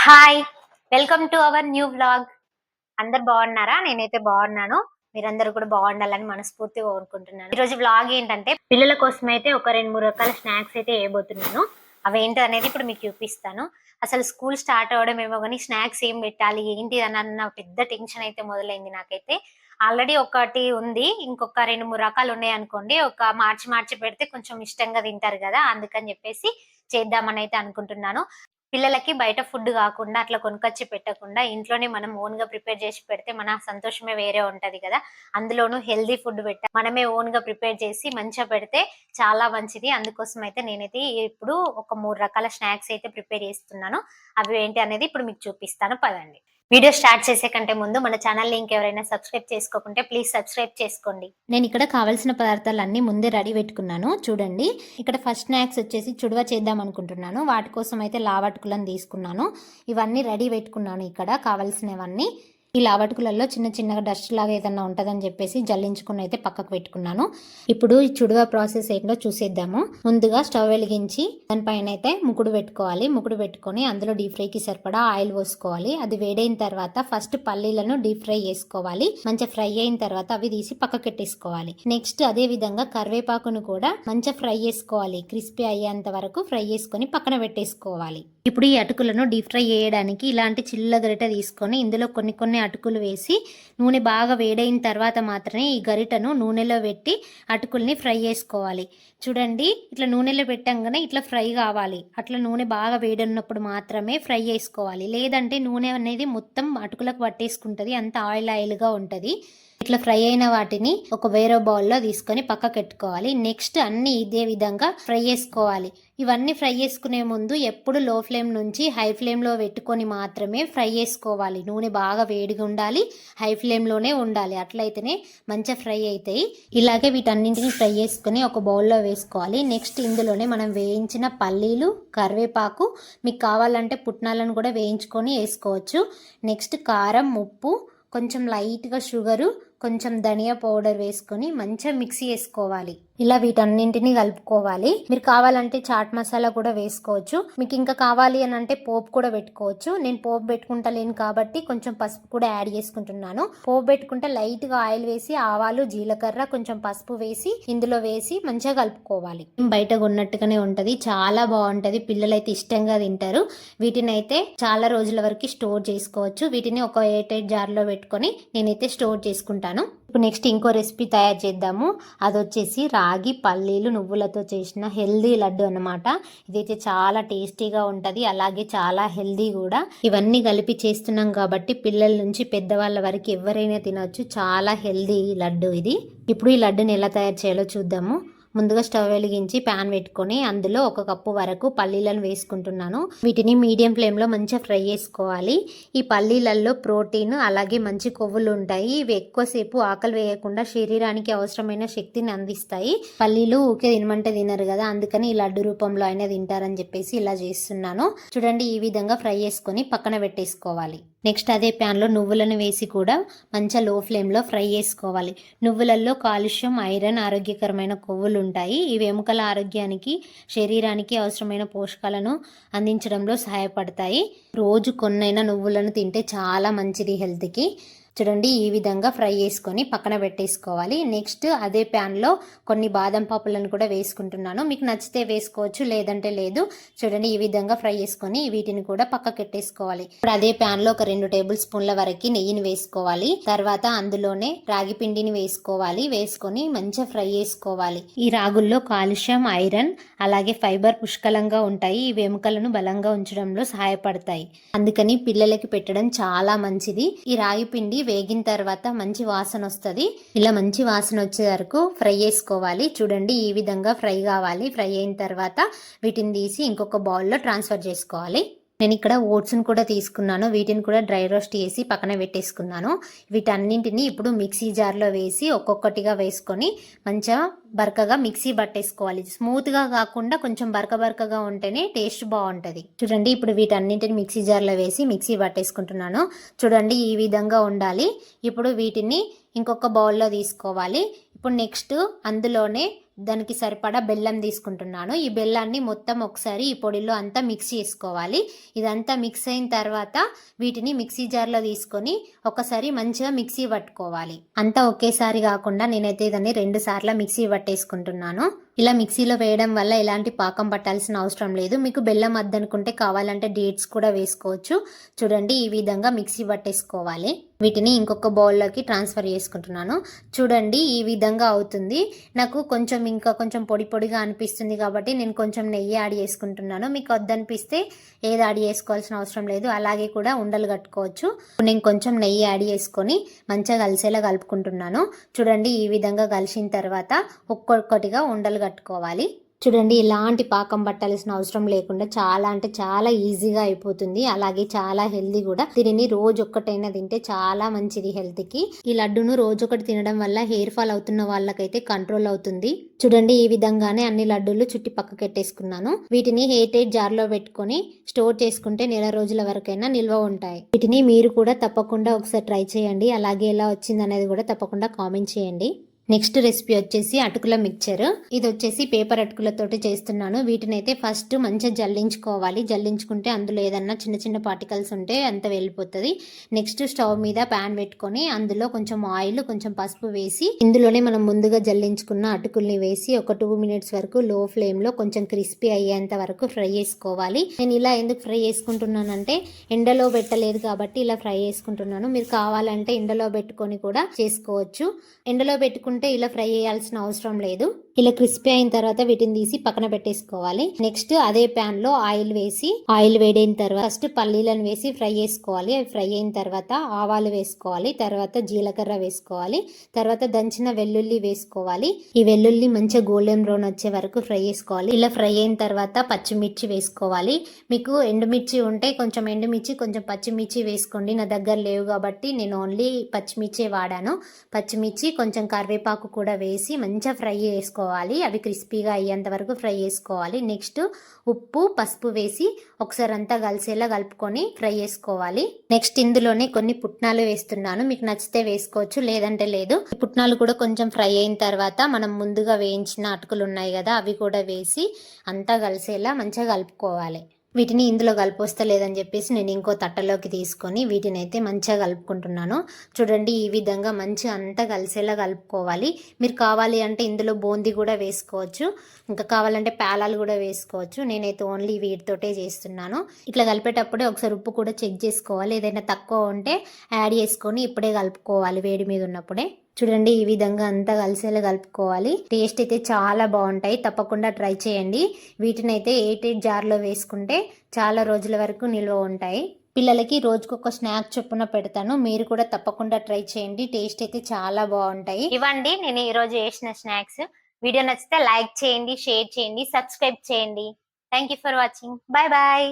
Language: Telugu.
Hi! Welcome to our new vlog. అందరు బాగున్నారా? నేనైతే బాగున్నాను. మీరందరూ కూడా బాగుండాలని మనస్ఫూర్తిగా కోరుకుంటున్నాను. ఈరోజు వ్లాగ్ ఏంటంటే పిల్లల కోసం అయితే ఒక 2, 3 రకాల స్నాక్స్ అయితే చేయబోతున్నాను. అవేంటో అనేది ఇప్పుడు మీకు చూపిస్తాను. అసలు స్కూల్ స్టార్ట్ అవ్వడమేమో గానీ స్నాక్స్ ఏం పెట్టాలి ఏంటి అన్న పెద్ద టెన్షన్ అయితే మొదలైంది నాకైతే. ఆల్రెడీ ఒకటి ఉంది. ఇంకొక 2, 3 రకాలు ఉన్నాయనుకోండి. ఒక మార్చి పెడితే కొంచెం ఇష్టంగా తింటారు గదా! అందుకని జెప్పేసి చేద్దామని అయితే అనుకుంటున్నాను. పిల్లలకి బయట ఫుడ్ గాకుండా అట్లా కొనుకొచ్చి పెట్టకుండా ఇంట్లోనే మనం ఓన్‌గా ప్రిపేర్ చేసి పెడితే మన సంతోషమే వేరే ఉంటది కదా! అందులోనూ హెల్తీ ఫుడ్ మనమే ఓన్‌గా ప్రిపేర్ చేసి మంచిగా పెడితే చాలా మంచిది. అందుకోసమైతే నేనైతే ఇప్పుడు ఒక 3 రకాల స్నాక్స్ అయితే ప్రిపేర్ చేస్తున్నాను. అవి ఏంటి అనేది ఇప్పుడు మీకు చూపిస్తాను పదండి. వీడియో స్టార్ట్ చేసే కంటే ముందు మన ఛానల్‌ని ఇంకెవరైనా సబ్స్క్రైబ్ చేసుకోకుంటే ప్లీజ్ సబ్స్క్రైబ్ చేసుకోండి. నేను ఇక్కడ కావాల్సిన పదార్థాలన్నీ ముందే రెడీ పెట్టుకున్నాను. చూడండి, ఇక్కడ ఫస్ట్ స్నాక్స్ వచ్చేసి చుడవ చేద్దాం అనుకుంటున్నాను. వాటి కోసం అయితే లావటుకులను తీసుకున్నాను. ఇవన్నీ రెడీ పెట్టుకున్నాను ఇక్కడ కావాల్సినవన్నీ. ఈ లావటుకులలో చిన్న చిన్నగా డస్ట్ లాగా ఏదన్నా ఉంటుందని చెప్పేసి జల్లించుకుని అయితే పక్కకు పెట్టుకున్నాను. ఇప్పుడు ఈ చుడవ ప్రాసెస్ ఏంటో చూసేద్దాము. ముందుగా స్టవ్ వెలిగించి దానిపైన అయితే ముకుడు పెట్టుకోవాలి. ముకుడు పెట్టుకొని అందులో డీప్ ఫ్రైకి సరిపడా ఆయిల్ పోసుకోవాలి. అది వేడైన తర్వాత ఫస్ట్ పల్లీలను డీప్ ఫ్రై చేసుకోవాలి. మంచిగా ఫ్రై అయిన తర్వాత అవి తీసి పక్కకు పెట్టేసుకోవాలి. నెక్స్ట్ అదే విధంగా కరివేపాకును కూడా మంచిగా ఫ్రై చేసుకోవాలి. క్రిస్పీ అయ్యేంత వరకు ఫ్రై చేసుకొని పక్కన పెట్టేసుకోవాలి. ఇప్పుడు ఈ అటుకులను డీప్ ఫ్రై చేయడానికి ఇలాంటి చిల్ల గరిట తీసుకొని ఇందులో కొన్ని అటుకులు వేసి నూనె బాగా వేడైన తర్వాత మాత్రమే ఈ గరిటను నూనెలో పెట్టి అటుకుల్ని ఫ్రై చేసుకోవాలి. చూడండి, ఇట్లా నూనెలో పెట్టంగానే ఇట్లా ఫ్రై కావాలి. అట్లా నూనె బాగా వేడున్నప్పుడు మాత్రమే ఫ్రై చేసుకోవాలి. లేదంటే నూనె అనేది మొత్తం అటుకులకు పట్టేసుకుంటుంది, అంత ఆయిల్గా ఉంటుంది. ఇట్లా ఫ్రై అయిన వాటిని ఒక వేరే బౌల్లో తీసుకొని పక్కకు పెట్టుకోవాలి. నెక్స్ట్ అన్ని ఇదే విధంగా ఫ్రై చేసుకోవాలి. ఇవన్నీ ఫ్రై చేసుకునే ముందు ఎప్పుడు లో ఫ్లేమ్ నుంచి హై ఫ్లేమ్లో పెట్టుకొని మాత్రమే ఫ్రై చేసుకోవాలి. నూనె బాగా వేడిగా ఉండాలి, హై ఫ్లేమ్లోనే ఉండాలి. అట్లయితేనే మంచిగా ఫ్రై అవుతాయి. ఇలాగే వీటన్నింటిని ఫ్రై చేసుకుని ఒక బౌల్లో వేసుకోవాలి. నెక్స్ట్ ఇందులోనే మనం వేయించిన పల్లీలు, కరివేపాకు, మీకు కావాలంటే పుట్నాలను కూడా వేయించుకొని వేసుకోవచ్చు. నెక్స్ట్ కారం, ఉప్పు, కొంచెం లైట్గా షుగరు, కొంచెం ధనియా పౌడర్ వేసుకొని మంచిగా మిక్సీ చేసుకోవాలి. ఇలా వీటన్నింటినీ కలుపుకోవాలి. మీరు కావాలంటే చాట్ మసాలా కూడా వేసుకోవచ్చు. మీకు ఇంకా కావాలి అని అంటే పోపు కూడా పెట్టుకోవచ్చు. నేను పోపు పెట్టుకుంటలేను కాబట్టి కొంచెం పసుపు కూడా యాడ్ చేసుకుంటున్నాను. పోపు పెట్టుకుంటే లైట్గా ఆయిల్ వేసి ఆవాలు, జీలకర్ర, కొంచెం పసుపు వేసి ఇందులో వేసి మంచిగా కలుపుకోవాలి. బయట కొన్నట్టుగానే ఉంటది, చాలా బాగుంటది. పిల్లలైతే ఇష్టంగా తింటారు. వీటిని అయితే చాలా రోజుల వరకు స్టోర్ చేసుకోవచ్చు. వీటిని ఒక ఎయిర్ టైట్ జార్లో పెట్టుకొని నేనైతే స్టోర్ చేసుకుంటాను. ఇప్పుడు నెక్స్ట్ ఇంకో రెసిపీ తయారు చేద్దాము. అది వచ్చేసి రాగి, పల్లీలు, నువ్వులతో చేసిన హెల్దీ లడ్డు అన్నమాట. ఇదైతే చాలా టేస్టీగా ఉంటుంది, అలాగే చాలా హెల్దీ కూడా. ఇవన్నీ కలిపి చేస్తున్నాం కాబట్టి పిల్లల నుంచి పెద్దవాళ్ళ వరకు ఎవరైనా తినొచ్చు. చాలా హెల్దీ లడ్డు ఇది. ఇప్పుడు ఈ లడ్డుని ఎలా తయారు చేయాలో చూద్దాము. ముందుగా స్టవ్ వెలిగించి ప్యాన్ పెట్టుకొని అందులో 1 కప్పు వరకు పల్లీలను వేసుకుంటున్నాను. వీటిని మీడియం ఫ్లేమ్లో మంచిగా ఫ్రై చేసుకోవాలి. ఈ పల్లీలలో ప్రోటీన్ అలాగే మంచి కొవ్వులు ఉంటాయి. ఇవి ఎక్కువసేపు ఆకలి వేయకుండా శరీరానికి అవసరమైన శక్తిని అందిస్తాయి. పల్లీలు ఊకే తినమంటే తినరు కదా, అందుకని ఈ లడ్డు రూపంలో అయినా తింటారని చెప్పేసి ఇలా చేస్తున్నాను. చూడండి, ఈ విధంగా ఫ్రై చేసుకొని పక్కన పెట్టేసుకోవాలి. నెక్స్ట్ అదే ప్యాన్లో నువ్వులను వేసి కూడా మంచిగా లో ఫ్లేమ్లో ఫ్రై చేసుకోవాలి. నువ్వులలో కాల్షియం, ఐరన్, ఆరోగ్యకరమైన కొవ్వులు ఉంటాయి. ఇవి ఎముకల ఆరోగ్యానికి, శరీరానికి అవసరమైన పోషకాలను అందించడంలో సహాయపడతాయి. రోజు కొన్నైనా నువ్వులను తింటే చాలా మంచిది హెల్త్కి. చూడండి, ఈ విధంగా ఫ్రై చేసుకొని పక్కన పెట్టేసుకోవాలి. నెక్స్ట్ అదే ప్యాన్లో కొన్ని బాదం పప్పులను కూడా వేసుకుంటున్నాను. మీకు నచ్చితే వేసుకోవచ్చు, లేదంటే లేదు. చూడండి, ఈ విధంగా ఫ్రై చేసుకొని వీటిని కూడా పక్కకు పెట్టేసుకోవాలి. ఇప్పుడు అదే ప్యాన్లో ఒక 2 టేబుల్ స్పూన్ల వరకు నెయ్యిని వేసుకోవాలి. తర్వాత అందులోనే రాగి పిండిని వేసుకోవాలి. వేసుకొని మంచిగా ఫ్రై చేసుకోవాలి. ఈ రాగుల్లో కాల్షియం, ఐరన్ అలాగే ఫైబర్ పుష్కలంగా ఉంటాయి. ఈ ఎముకలను బలంగా ఉంచడంలో సహాయపడతాయి. అందుకని పిల్లలకి పెట్టడం చాలా మంచిది. ఈ రాగి పిండి వేగిన తర్వాత మంచి వాసన వస్తుంది. ఇలా మంచి వాసన వచ్చే వరకు ఫ్రై చేసుకోవాలి. చూడండి, ఈ విధంగా ఫ్రై కావాలి. ఫ్రై అయిన తర్వాత వీటిని తీసి ఇంకొక బౌల్లో ట్రాన్స్ఫర్ చేసుకోవాలి. నేను ఇక్కడ ఓట్స్ని కూడా తీసుకున్నాను. వీటిని కూడా డ్రై రోస్ట్ చేసి పక్కన పెట్టేసుకున్నాను. వీటన్నింటినీ ఇప్పుడు మిక్సీ జార్లో వేసి ఒక్కొక్కటిగా వేసుకొని మంచిగా బరకగా మిక్సీ పట్టేసుకోవాలి. స్మూత్గా కాకుండా కొంచెం బరకగా ఉంటేనే టేస్ట్ బాగుంటుంది. చూడండి, ఇప్పుడు వీటన్నింటిని మిక్సీ జార్లో వేసి మిక్సీ పట్టేసుకుంటున్నాను. చూడండి, ఈ విధంగా ఉండాలి. ఇప్పుడు వీటిని ఇంకొక బౌల్లో తీసుకోవాలి. ఇప్పుడు నెక్స్ట్ అందులోనే దానికి సరిపడా బెల్లం తీసుకుంటున్నాను. ఈ బెల్లాన్ని మొత్తం ఒకసారి ఈ పొడిలో అంతా మిక్స్ చేసుకోవాలి. ఇదంతా మిక్స్ అయిన తర్వాత వీటిని మిక్సీ జార్లో తీసుకొని ఒకసారి మంచిగా మిక్సీ పట్టుకోవాలి. అంతా ఒకేసారి కాకుండా నేనైతే దాన్ని 2 సార్లు మిక్సీ పట్టేసుకుంటున్నాను. ఇలా మిక్సీలో వేయడం వల్ల ఎలాంటి పాకం పట్టాల్సిన అవసరం లేదు. మీకు బెల్లం వద్దనుకుంటే కావాలంటే డేట్స్ కూడా వేసుకోవచ్చు. చూడండి ఈ విధంగా మిక్సీ పట్టేసుకోవాలి. వీటిని ఇంకొక బౌల్లోకి ట్రాన్స్ఫర్ చేసుకుంటున్నాను. చూడండి ఈ విధంగా అవుతుంది. నాకు ఇంకా కొంచెం పొడి పొడిగా అనిపిస్తుంది కాబట్టి నేను కొంచెం నెయ్యి యాడ్ చేసుకుంటున్నాను. మీకు వద్దనిపిస్తే ఏది యాడ్ చేసుకోవాల్సిన అవసరం లేదు. అలాగే కూడా ఉండలు కట్టుకోవచ్చు. నేను కొంచెం నెయ్యి యాడ్ చేసుకొని మంచిగా కలిసేలా కలుపుకుంటున్నాను. చూడండి ఈ విధంగా కలిసిన తర్వాత ఒక్కొక్కటిగా ఉండలు కట్టుకోవాలి. చూడండి ఇలాంటి పాకం పట్టాల్సిన అవసరం లేకుండా చాలా అంటే చాలా ఈజీగా అయిపోతుంది. అలాగే చాలా హెల్దీ కూడా. దీనిని రోజు ఒక్కటైనా తింటే చాలా మంచిది హెల్త్కి. ఈ లడ్డును రోజు ఒకటి తినడం వల్ల హెయిర్ ఫాల్ అవుతున్న వాళ్ళకైతే కంట్రోల్ అవుతుంది. చూడండి ఈ విధంగానే అన్ని లడ్డూలు చుట్టి పక్కకెట్టేసుకున్నాను. వీటిని ఎయిర్ జార్లో పెట్టుకొని స్టోర్ చేసుకుంటే నెల రోజుల వరకైనా నిల్వ ఉంటాయి. వీటిని మీరు కూడా తప్పకుండా ఒకసారి ట్రై చేయండి. అలాగే ఎలా వచ్చింది అనేది కూడా తప్పకుండా కామెంట్ చేయండి. నెక్స్ట్ రెసిపీ వచ్చేసి అటుకుల మిక్చర్. ఇది వచ్చేసి పేపర్ అటుకులతోటి చేస్తున్నాను. వీటినైతే ఫస్ట్ మంచిగా జల్లించుకోవాలి. జల్లించుకుంటే అందులో ఏదన్నా చిన్న చిన్న పార్టికల్స్ ఉంటే అంత వెళ్ళిపోతుంది. నెక్స్ట్ స్టవ్ మీద ప్యాన్ పెట్టుకొని అందులో కొంచెం ఆయిల్, కొంచెం పసుపు వేసి ఇందులోనే మనం ముందుగా జల్లించుకున్న అటుకుల్ని వేసి ఒక 2 మినిట్స్ వరకు లో ఫ్లేమ్ లో కొంచెం క్రిస్పీ అయ్యేంత వరకు ఫ్రై చేసుకోవాలి. నేను ఇలా ఎందుకు ఫ్రై చేసుకుంటున్నానంటే ఎండలో పెట్టలేదు కాబట్టి ఇలా ఫ్రై చేసుకుంటున్నాను. మీరు కావాలంటే ఎండలో పెట్టుకొని కూడా చేసుకోవచ్చు. ఎండలో పెట్టుకుంటే ఇలా ఫ్రై చేయాల్సిన అవసరం లేదు. ఇలా క్రిస్పీ అయిన తర్వాత వీటిని తీసి పక్కన పెట్టేసుకోవాలి. నెక్స్ట్ అదే ప్యాన్ లో ఆయిల్ వేసి ఆయిల్ వేడైన తర్వాత ఫస్ట్ పల్లీలను వేసి ఫ్రై చేసుకోవాలి. అవి ఫ్రై అయిన తర్వాత ఆవాలు వేసుకోవాలి. తర్వాత జీలకర్ర వేసుకోవాలి. తర్వాత దంచిన వెల్లుల్లి వేసుకోవాలి. ఈ వెల్లుల్లి మంచిగా గోల్డెన్ బ్రౌన్ వచ్చే వరకు ఫ్రై చేసుకోవాలి. ఇలా ఫ్రై అయిన తర్వాత పచ్చిమిర్చి వేసుకోవాలి. మీకు ఎండుమిర్చి ఉంటే కొంచెం ఎండుమిర్చి, కొంచెం పచ్చిమిర్చి వేసుకోండి. నా దగ్గర లేవు కాబట్టి నేను ఓన్లీ పచ్చిమిర్చి వాడాను. పచ్చిమిర్చి, కొంచెం కరివేపాకు కూడా వేసి మంచిగా ఫ్రై చేసుకోవాలి. అవి క్రిస్పీగా అయ్యేంత వరకు ఫ్రై చేసుకోవాలి. నెక్స్ట్ ఉప్పు, పసుపు వేసి ఒకసారి అంతా కలిసేలా కలుపుకొని ఫ్రై చేసుకోవాలి. నెక్స్ట్ ఇందులోనే కొన్ని పుట్నాలు వేస్తున్నాను. మీకు నచ్చితే వేసుకోవచ్చు, లేదంటే లేదు. పుట్నాలు కూడా కొంచెం ఫ్రై అయిన తర్వాత మనం ముందుగా వేయించిన అటుకులు ఉన్నాయి కదా, అవి కూడా వేసి అంతా కలిసేలా మంచిగా కలుపుకోవాలి. వీటిని ఇందులో కలిపొస్తలేదని చెప్పేసి నేను ఇంకో తట్టలోకి తీసుకొని వీటిని అయితే మంచిగా కలుపుకుంటున్నాను. చూడండి ఈ విధంగా మంచిగా అంతా కలిసేలా కలుపుకోవాలి. మీరు కావాలి అంటే ఇందులో బూందీ కూడా వేసుకోవచ్చు, ఇంకా కావాలంటే పేలాలు కూడా వేసుకోవచ్చు. నేనైతే ఓన్లీ వీటితోటే చేస్తున్నాను. ఇట్లా కలిపేటప్పుడే ఒకసారి ఉప్పు కూడా చెక్ చేసుకోవాలి. ఏదైనా తక్కువ ఉంటే యాడ్ చేసుకొని ఇప్పుడే కలుపుకోవాలి, వేడి మీద ఉన్నప్పుడే. చూడండి ఈ విధంగా అంతా కలిసేలా కలుపుకోవాలి. టేస్ట్ అయితే చాలా బాగుంటాయి. తప్పకుండా ట్రై చేయండి. వీటిని అయితే ఎయిర్ జార్లో వేసుకుంటే చాలా రోజుల వరకు నిల్వ ఉంటాయి. పిల్లలకి రోజుకొక స్నాక్ చొప్పున పెడతాను. మీరు కూడా తప్పకుండా ట్రై చేయండి. టేస్ట్ అయితే చాలా బాగుంటాయి. ఇవ్వండి నేను ఈ రోజు చేసిన స్నాక్స్. వీడియో నచ్చితే లైక్ చేయండి, షేర్ చేయండి, సబ్స్క్రైబ్ చేయండి. Thank you for watching. Bye bye.